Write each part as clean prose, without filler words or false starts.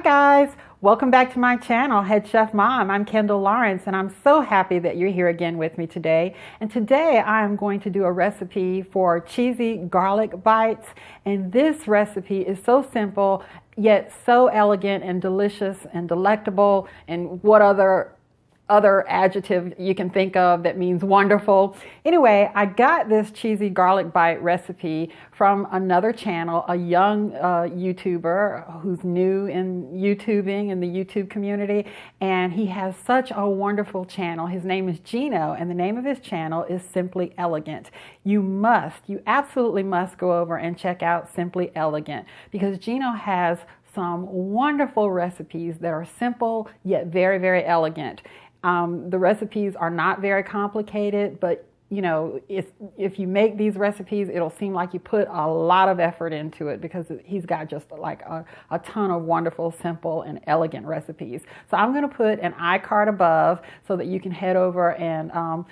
guys, welcome back to my channel, Head Chef Mom. I'm Kendall Lawrence and I'm so happy that you're here again with me today. And today I'm going to do a recipe for cheesy garlic bites. And this recipe is so simple yet so elegant and delicious and delectable, and what other adjective you can think of that means wonderful. Anyway, I got this cheesy garlic bite recipe from another channel, a young YouTuber who's new in YouTubing in the YouTube community, and he has such a wonderful channel. His name is Gino, and the name of his channel is Simply Elegant. You absolutely must go over and check out Simply Elegant, because Gino has some wonderful recipes that are simple yet very, very elegant. The recipes are not very complicated, but you know, if you make these recipes, it'll seem like you put a lot of effort into it, because he's got just like a ton of wonderful, simple, and elegant recipes. So I'm going to put an iCard above so that you can head over and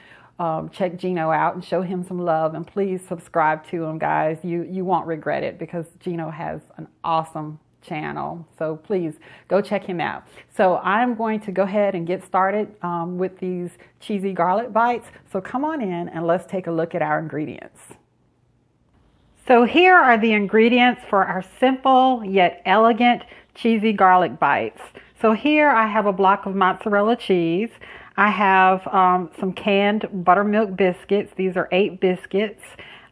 check Gino out and show him some love. And please subscribe to him, guys. You won't regret it, because Gino has an awesome channel. So please go check him out. So I'm going to go ahead and get started with these cheesy garlic bites. So come on in and let's take a look at our ingredients. So here are the ingredients for our simple yet elegant cheesy garlic bites. So here I have a block of mozzarella cheese. I have some canned buttermilk biscuits. These are 8 biscuits.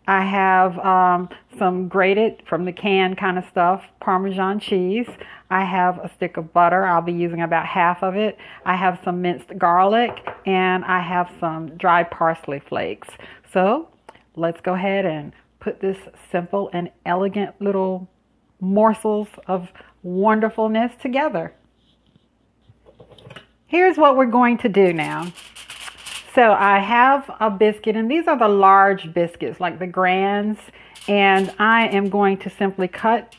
I have some grated, from the can kind of stuff, Parmesan cheese. I have a stick of butter. I'll be using about half of it. I have some minced garlic, and I have some dried parsley flakes. So let's go ahead and put this simple and elegant little morsels of wonderfulness together. Here's what we're going to do now. So I have a biscuit, and these are the large biscuits, like the grands, and I am going to simply cut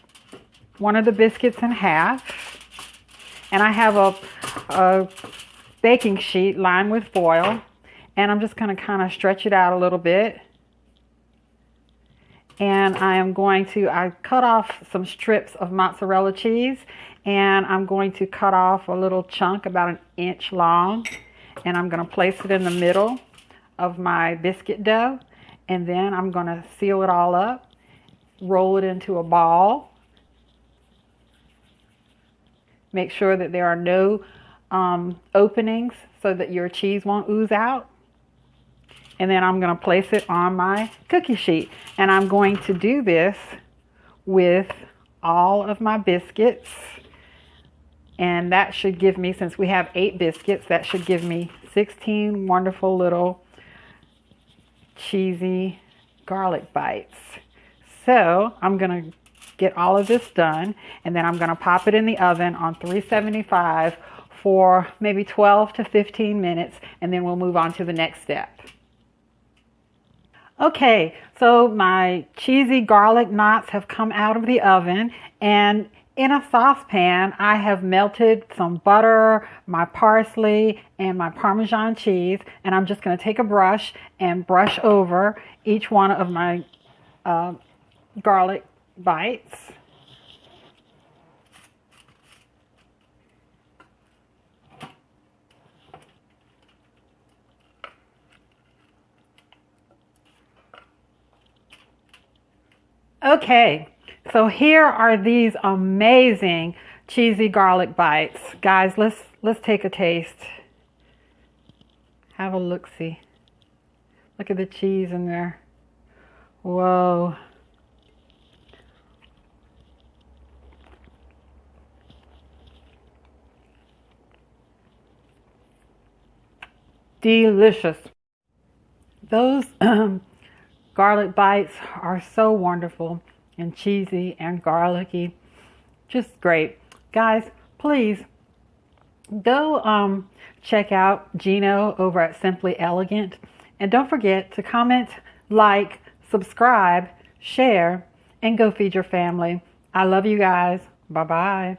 one of the biscuits in half, and I have a baking sheet lined with foil, and I'm just going to kind of stretch it out a little bit, and I cut off some strips of mozzarella cheese, and I'm going to cut off a little chunk about 1 inch long. And I'm going to place it in the middle of my biscuit dough, and then I'm going to seal it all up, roll it into a ball, make sure that there are no openings so that your cheese won't ooze out, and then I'm going to place it on my cookie sheet. And I'm going to do this with all of my biscuits. And that should give me, since we have 8 biscuits, that should give me 16 wonderful little cheesy garlic bites. So I'm going to get all of this done, and then I'm going to pop it in the oven on 375 for maybe 12 to 15 minutes, and then we'll move on to the next step. Okay, so my cheesy garlic knots have come out of the oven, and in a saucepan, I have melted some butter, my parsley, and my Parmesan cheese, and I'm just going to take a brush and brush over each one of my garlic bites. Okay. So here are these amazing cheesy garlic bites. Guys, let's take a taste. Have a look-see. Look at the cheese in there. Whoa. Delicious. Those garlic bites are so wonderful and cheesy and garlicky. Just great. Guys, please go check out Gino over at Simply Elegant. And don't forget to comment, like, subscribe, share, and go feed your family. I love you guys. Bye-bye.